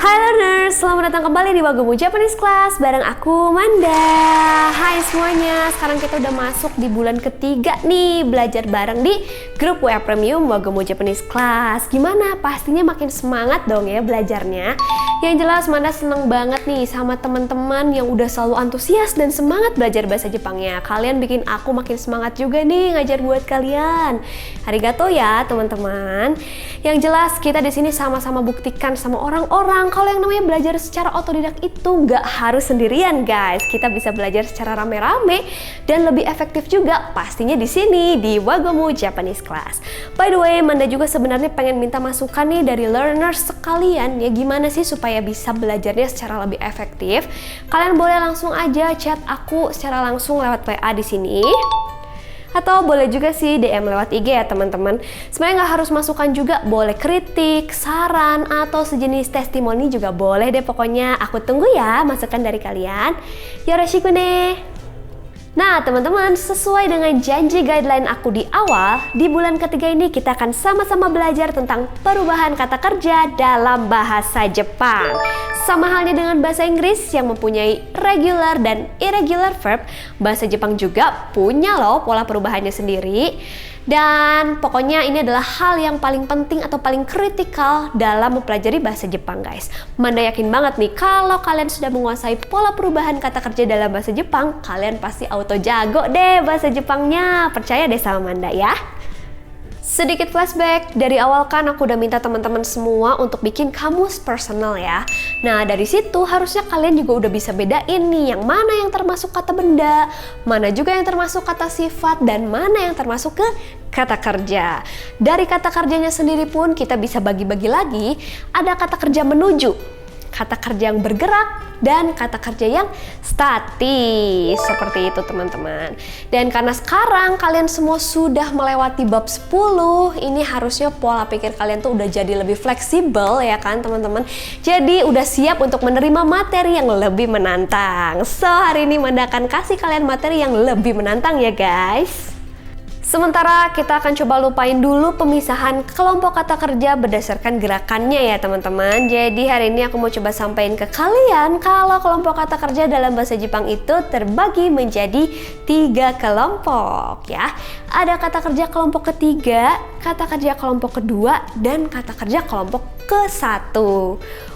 Hai learners, selamat datang kembali di Wagomu Japanese Class bareng aku Manda. Hai semuanya, sekarang kita udah masuk di bulan ketiga nih belajar bareng di grup WA Premium Wagomu Japanese Class. Gimana? Pastinya makin semangat dong ya belajarnya. Yang jelas Manda seneng banget nih sama teman-teman yang udah selalu antusias dan semangat belajar bahasa Jepangnya. Kalian bikin aku makin semangat juga nih ngajar buat kalian. Arigato ya teman-teman. Yang jelas kita di sini sama-sama buktikan sama orang-orang kalau yang namanya belajar secara otodidak itu nggak harus sendirian guys. Kita bisa belajar secara rame-rame dan lebih efektif juga pastinya di sini di Wagomu Japanese Class. By the way, Manda juga sebenarnya pengen minta masukan nih dari learners sekalian ya, gimana sih supaya bisa belajarnya secara lebih efektif. Kalian boleh langsung aja chat aku secara langsung lewat WA di sini. Atau boleh juga sih DM lewat IG ya teman-teman. Sebenarnya nggak harus masukan juga, boleh kritik, saran, atau sejenis testimoni juga boleh deh pokoknya. Aku tunggu ya masukan dari kalian. Yoroshiku ne! Nah teman-teman, sesuai dengan janji guideline aku di awal, di bulan ketiga ini kita akan sama-sama belajar tentang perubahan kata kerja dalam bahasa Jepang. Sama halnya dengan bahasa Inggris yang mempunyai regular dan irregular verb, bahasa Jepang juga punya loh pola perubahannya sendiri. Dan pokoknya ini adalah hal yang paling penting atau paling kritikal dalam mempelajari bahasa Jepang guys. Manda yakin banget nih kalau kalian sudah menguasai pola perubahan kata kerja dalam bahasa Jepang, kalian pasti auto jago deh bahasa Jepangnya. Percaya deh sama Manda ya. Sedikit flashback, dari awal kan aku udah minta teman-teman semua untuk bikin kamus personal ya. Nah dari situ harusnya kalian juga udah bisa bedain nih yang mana yang termasuk kata benda, mana juga yang termasuk kata sifat, dan mana yang termasuk ke kata kerja. Dari kata kerjanya sendiri pun kita bisa bagi-bagi lagi, ada kata kerja menuju, kata kerja yang bergerak, dan kata kerja yang statis. Seperti itu teman-teman. Dan karena sekarang kalian semua sudah melewati bab 10, ini harusnya pola pikir kalian tuh udah jadi lebih fleksibel ya kan teman-teman. Jadi udah siap untuk menerima materi yang lebih menantang. So hari ini Manda akan kasih kalian materi yang lebih menantang ya guys. Sementara kita akan coba lupain dulu pemisahan kelompok kata kerja berdasarkan gerakannya ya teman-teman. Jadi hari ini aku mau coba sampaikan ke kalian kalau kelompok kata kerja dalam bahasa Jepang itu terbagi menjadi 3 kelompok ya. Ada kata kerja kelompok ketiga, kata kerja kelompok kedua, dan kata kerja kelompok ke-1.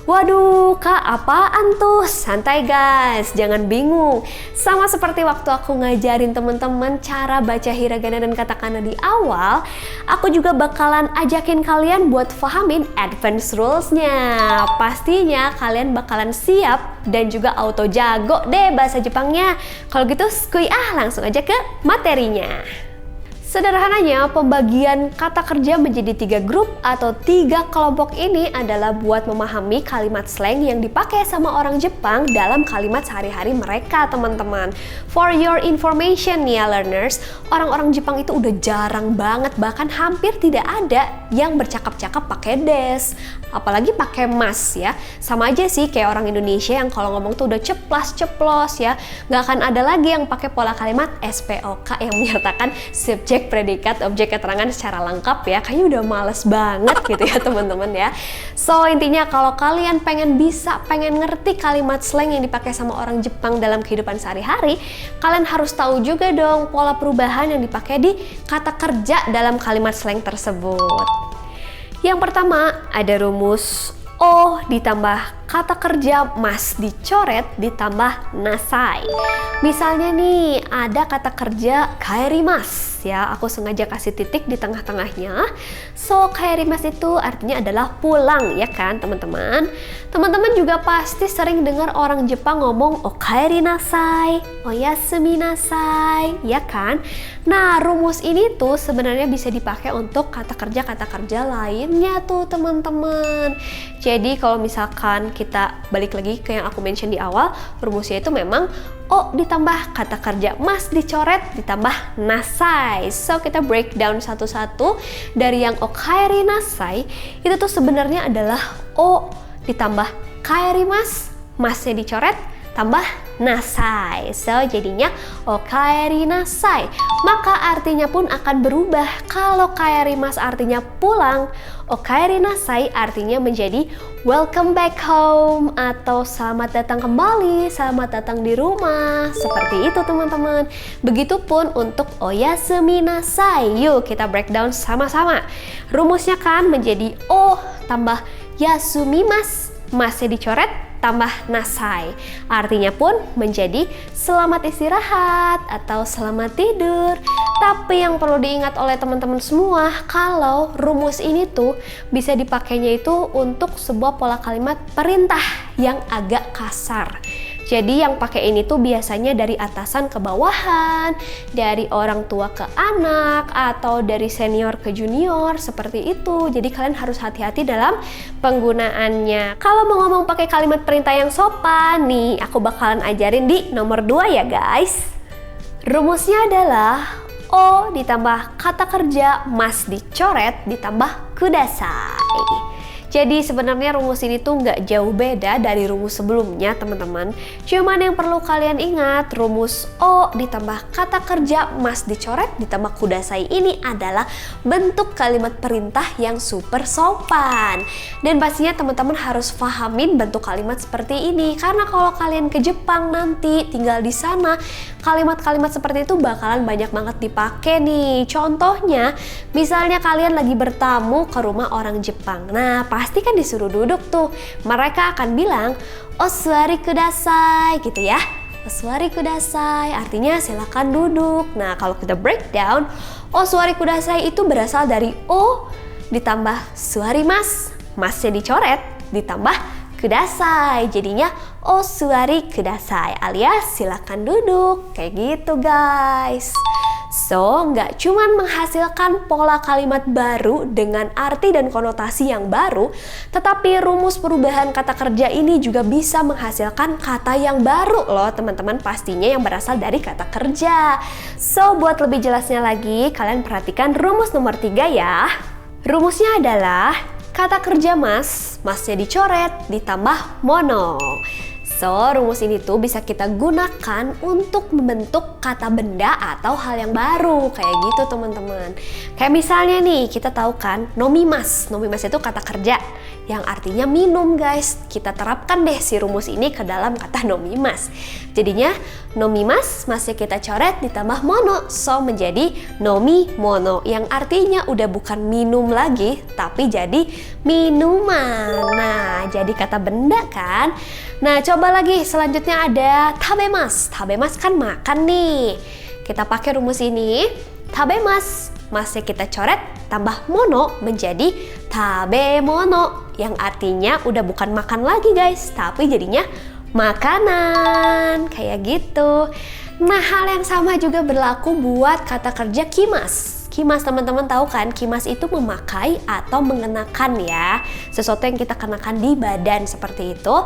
Waduh, Kak, apaan tuh? Santai guys, jangan bingung. Sama seperti waktu aku ngajarin teman-teman cara baca hiragana dan katakana di awal, aku juga bakalan ajakin kalian buat fahamin advance rules-nya. Pastinya kalian bakalan siap dan juga auto jago deh bahasa Jepangnya. Kalau gitu, skuy langsung aja ke materinya. Sederhananya, pembagian kata kerja menjadi 3 grup atau 3 kelompok ini adalah buat memahami kalimat slang yang dipakai sama orang Jepang dalam kalimat sehari-hari mereka, teman-teman. For your information nih ya learners, orang-orang Jepang itu udah jarang banget, bahkan hampir tidak ada yang bercakap-cakap pakai des, apalagi pakai mas ya. Sama aja sih kayak orang Indonesia yang kalau ngomong tuh udah ceplas-ceplos ya. Nggak akan ada lagi yang pakai pola kalimat SPOK yang menyertakan subjek, predikat, objek, keterangan secara lengkap ya. Kayaknya udah males banget gitu ya teman-teman ya. So intinya kalau kalian pengen ngerti kalimat slang yang dipakai sama orang Jepang dalam kehidupan sehari-hari, kalian harus tahu juga dong pola perubahan yang dipakai di kata kerja dalam kalimat slang tersebut. Yang pertama ada rumus O ditambah kata kerja mas dicoret ditambah nasai. Misalnya nih ada kata kerja kaerimasu ya, aku sengaja kasih titik di tengah-tengahnya. So kaerimasu itu artinya adalah pulang ya kan teman-teman. Teman-teman juga pasti sering dengar orang Jepang ngomong okaeri nasai, oyasumi nasai ya kan. Nah rumus ini tuh sebenarnya bisa dipakai untuk kata kerja lainnya tuh teman-teman. Jadi kalau misalkan kita balik lagi ke yang aku mention di awal, rumusnya itu memang O ditambah kata kerja mas dicoret ditambah nasai. So kita breakdown satu-satu. Dari yang okaeri nasai itu tuh sebenarnya adalah O ditambah kaerimasu, masnya dicoret tambah nasai. So, jadinya okaeri nasai. Maka artinya pun akan berubah. Kalau kaerimasu artinya pulang, okaeri nasai artinya menjadi welcome back home atau selamat datang kembali, selamat datang di rumah. Seperti itu teman-teman. Begitupun untuk oyasumi nasai. Yuk kita breakdown sama-sama. Rumusnya kan menjadi o tambah yasumimasu, masnya dicoret, tambah nasai. Artinya pun menjadi selamat istirahat atau selamat tidur. Tapi yang perlu diingat oleh teman-teman semua, kalau rumus ini tuh bisa dipakainya itu untuk sebuah pola kalimat perintah yang agak kasar. Jadi yang pakai ini tuh biasanya dari atasan ke bawahan, dari orang tua ke anak, atau dari senior ke junior, seperti itu. Jadi kalian harus hati-hati dalam penggunaannya. Kalau mau ngomong pakai kalimat perintah yang sopan, nih aku bakalan ajarin di nomor 2 ya guys. Rumusnya adalah o ditambah kata kerja mas dicoret ditambah kudasai. Jadi sebenarnya rumus ini tuh nggak jauh beda dari rumus sebelumnya teman-teman. Cuman yang perlu kalian ingat, rumus o ditambah kata kerja mas dicoret ditambah kudasai ini adalah bentuk kalimat perintah yang super sopan. Dan pastinya teman-teman harus pahamin bentuk kalimat seperti ini. Karena kalau kalian ke Jepang nanti tinggal di sana, kalimat-kalimat seperti itu bakalan banyak banget dipakai nih. Contohnya, misalnya kalian lagi bertamu ke rumah orang Jepang. Nah, pasti kan disuruh duduk tuh. Mereka akan bilang, "Osuari kudasai," gitu ya. Osuari kudasai artinya silakan duduk. Nah, kalau kita breakdown, osuari kudasai itu berasal dari o ditambah suarimasu, masnya dicoret ditambah kudasai. Jadinya osuari kudasai alias silakan duduk. Kayak gitu guys. So, nggak cuman menghasilkan pola kalimat baru dengan arti dan konotasi yang baru, tetapi rumus perubahan kata kerja ini juga bisa menghasilkan kata yang baru loh teman-teman, pastinya yang berasal dari kata kerja. So, buat lebih jelasnya lagi, kalian perhatikan rumus nomor 3 ya. Rumusnya adalah kata kerja mas, masnya dicoret ditambah mono. So, rumus ini tuh bisa kita gunakan untuk membentuk kata benda atau hal yang baru. Kayak gitu teman-teman. Kayak misalnya nih, kita tahu kan nomimas. Nomimas itu kata kerja yang artinya minum guys. Kita terapkan deh si rumus ini ke dalam kata nomimas. Jadinya nomimas masih kita coret ditambah mono. So, menjadi nomi mono yang artinya udah bukan minum lagi tapi jadi minuman. Nah, jadi kata benda kan. Nah, coba lagi selanjutnya ada tabemas. Tabemas kan makan nih. Kita pakai rumus ini. Tabemas, masih kita coret tambah mono menjadi tabemono yang artinya udah bukan makan lagi guys, tapi jadinya makanan. Kayak gitu. Nah, hal yang sama juga berlaku buat kata kerja kimas. Kimas teman-teman tahu kan, kimas itu memakai atau mengenakan ya, sesuatu yang kita kenakan di badan seperti itu.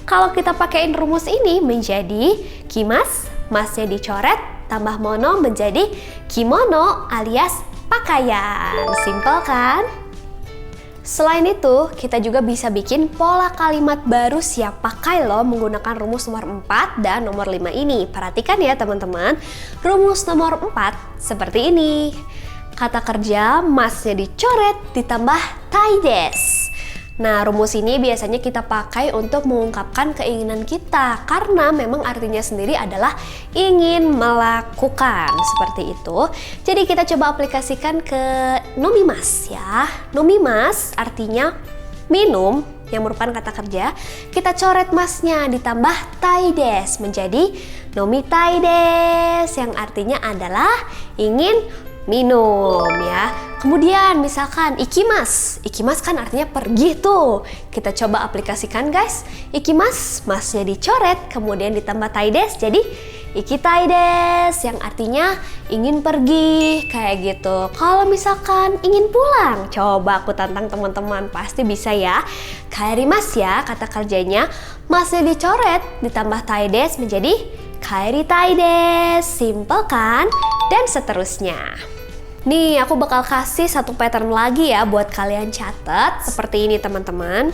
Kalau kita pakaiin rumus ini menjadi kimas, masnya dicoret, tambah mono menjadi kimono alias pakaian. Simple kan? Selain itu, kita juga bisa bikin pola kalimat baru siap pakai loh menggunakan rumus nomor 4 dan nomor 5 ini. Perhatikan ya teman-teman, rumus nomor 4 seperti ini. Kata kerja masnya dicoret ditambah taides. Nah, rumus ini biasanya kita pakai untuk mengungkapkan keinginan kita karena memang artinya sendiri adalah ingin melakukan, seperti itu. Jadi kita coba aplikasikan ke nomimas ya. Nomimas artinya minum yang merupakan kata kerja. Kita coret masnya ditambah taides menjadi nomi taides yang artinya adalah ingin minum ya. Kemudian misalkan ikimas. Ikimas kan artinya pergi tuh. Kita coba aplikasikan guys. Ikimas, masnya dicoret kemudian ditambah taides jadi ikitaides yang artinya ingin pergi kayak gitu. Kalau misalkan ingin pulang, coba aku tantang teman-teman, pasti bisa ya. Kaerimasu ya kata kerjanya, masnya dicoret ditambah taides menjadi kaeritaides. Simple kan? Dan seterusnya. Nih, aku bakal kasih satu pattern lagi ya buat kalian catat. Seperti ini teman-teman.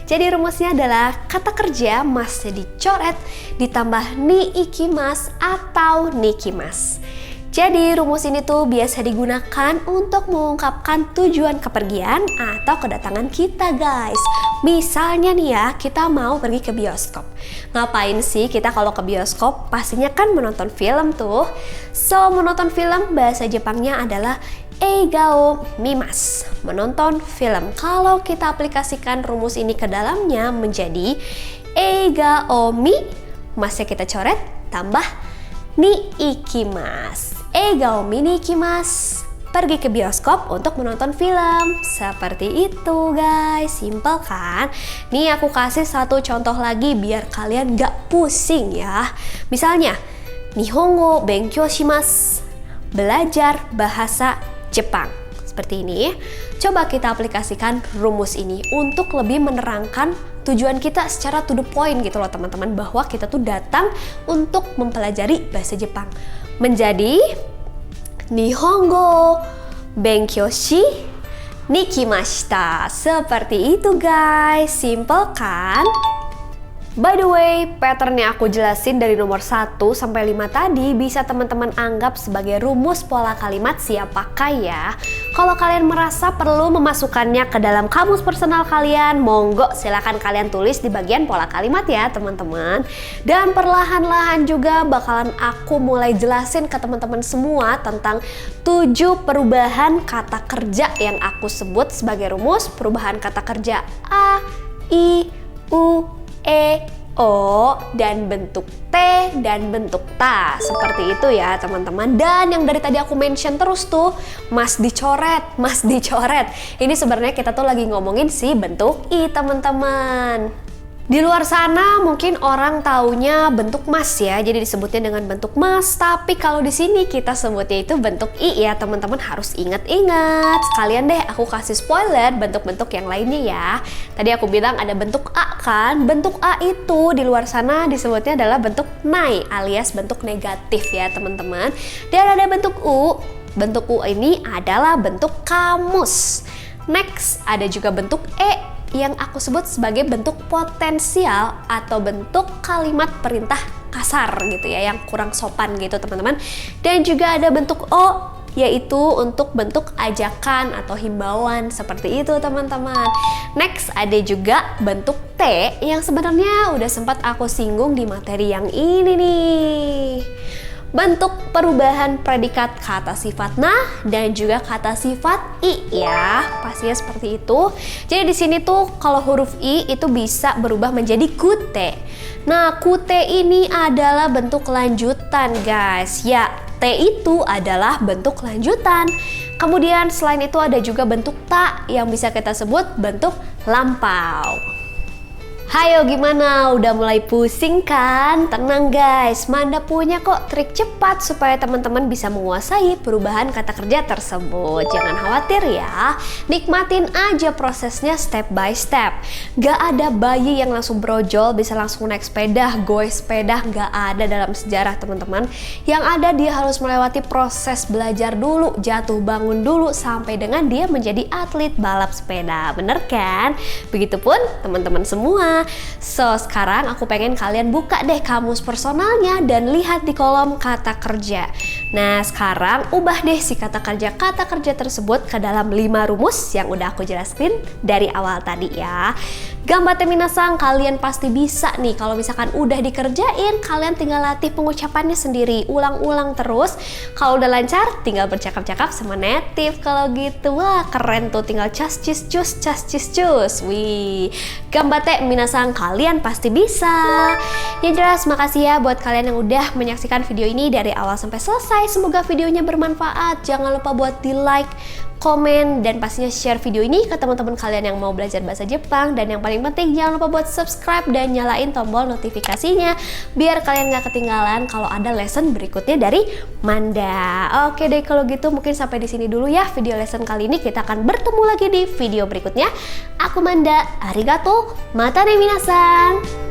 Jadi rumusnya adalah kata kerja masnya dicoret ditambah ni ikimasu atau nikimasu. Jadi rumus ini tuh biasa digunakan untuk mengungkapkan tujuan kepergian atau kedatangan kita guys. Misalnya nih ya, kita mau pergi ke bioskop. Ngapain sih kita kalau ke bioskop? Pastinya kan menonton film tuh. So, menonton film bahasa Jepangnya adalah eigao mimasu, menonton film. Kalau kita aplikasikan rumus ini ke dalamnya menjadi eigao mi, masnya kita coret, tambah ni ikimasu. Eigao mi ni ikimasu. Pergi ke bioskop untuk menonton film. Seperti itu guys, simple kan? Nih aku kasih satu contoh lagi biar kalian gak pusing ya. Misalnya, Nihongo benkyou shimasu, belajar bahasa Jepang. Seperti ini. Coba kita aplikasikan rumus ini untuk lebih menerangkan tujuan kita secara to the point gitu loh teman-teman, bahwa kita tuh datang untuk mempelajari bahasa Jepang. Menjadi Nihongo benkyou shi nikimashita. Seperti itu guys, simple kan? By the way, pattern yang aku jelasin dari nomor 1 sampai 5 tadi bisa teman-teman anggap sebagai rumus pola kalimat siap pakai ya. Kalau kalian merasa perlu memasukkannya ke dalam kamus personal kalian, monggo silakan kalian tulis di bagian pola kalimat ya teman-teman. Dan perlahan-lahan juga bakalan aku mulai jelasin ke teman-teman semua tentang 7 perubahan kata kerja yang aku sebut sebagai rumus perubahan kata kerja A, I, U, E, O, dan bentuk T dan bentuk ta. Seperti itu ya teman-teman. Dan yang dari tadi aku mention terus tuh, mas dicoret. Ini sebenarnya kita tuh lagi ngomongin si bentuk I teman-teman. Di luar sana mungkin orang taunya bentuk mas ya, jadi disebutnya dengan bentuk mas. Tapi kalau di sini kita sebutnya itu bentuk I ya teman-teman, harus ingat-ingat. Sekalian deh aku kasih spoiler bentuk-bentuk yang lainnya ya. Tadi aku bilang ada bentuk A kan, bentuk A itu di luar sana disebutnya adalah bentuk nai alias bentuk negatif ya teman-teman. Dan ada bentuk U, bentuk U ini adalah bentuk kamus. Next ada juga bentuk E yang aku sebut sebagai bentuk potensial atau bentuk kalimat perintah kasar gitu ya, yang kurang sopan gitu teman-teman. Dan juga ada bentuk O, yaitu untuk bentuk ajakan atau himbauan, seperti itu teman-teman. Next ada juga bentuk T yang sebenarnya udah sempat aku singgung di materi yang ini nih. Bentuk perubahan predikat kata sifat nah dan juga kata sifat i ya, pastinya seperti itu. Jadi di sini tuh kalau huruf i itu bisa berubah menjadi kute. Nah, kute ini adalah bentuk lanjutan guys. Ya, T itu adalah bentuk lanjutan. Kemudian selain itu ada juga bentuk ta yang bisa kita sebut bentuk lampau. Hayo gimana? Udah mulai pusing kan? Tenang guys, Manda punya kok trik cepat supaya teman-teman bisa menguasai perubahan kata kerja tersebut. Jangan khawatir ya, nikmatin aja prosesnya step by step. Gak ada bayi yang langsung brojol bisa langsung naik sepeda, goes sepeda, gak ada dalam sejarah teman-teman. Yang ada dia harus melewati proses belajar dulu, jatuh bangun dulu, sampai dengan dia menjadi atlet balap sepeda. Bener kan? Begitupun teman-teman semua. So, sekarang aku pengen kalian buka deh kamus personalnya dan lihat di kolom kata kerja. Nah, sekarang ubah deh si kata kerja tersebut ke dalam 5 rumus yang udah aku jelasin dari awal tadi ya. Ganbatte minasang, kalian pasti bisa nih. Kalau misalkan udah dikerjain, kalian tinggal latih pengucapannya sendiri, ulang-ulang terus. Kalau udah lancar, tinggal bercakap-cakap sama native. Kalau gitu, wah keren tuh, tinggal cas cis cus. Wih, ganbatte minasang, kalian pasti bisa. Yang jelas, makasih ya buat kalian yang udah menyaksikan video ini dari awal sampai selesai. Semoga videonya bermanfaat. Jangan lupa buat di like, komen, dan pastinya share video ini ke teman-teman kalian yang mau belajar bahasa Jepang. Dan yang paling penting, jangan lupa buat subscribe dan nyalain tombol notifikasinya biar kalian gak ketinggalan kalau ada lesson berikutnya dari Manda. Oke deh, kalau gitu mungkin sampai di sini dulu ya video lesson kali ini. Kita akan bertemu lagi di video berikutnya. Aku Manda, arigato, mata ne minasan.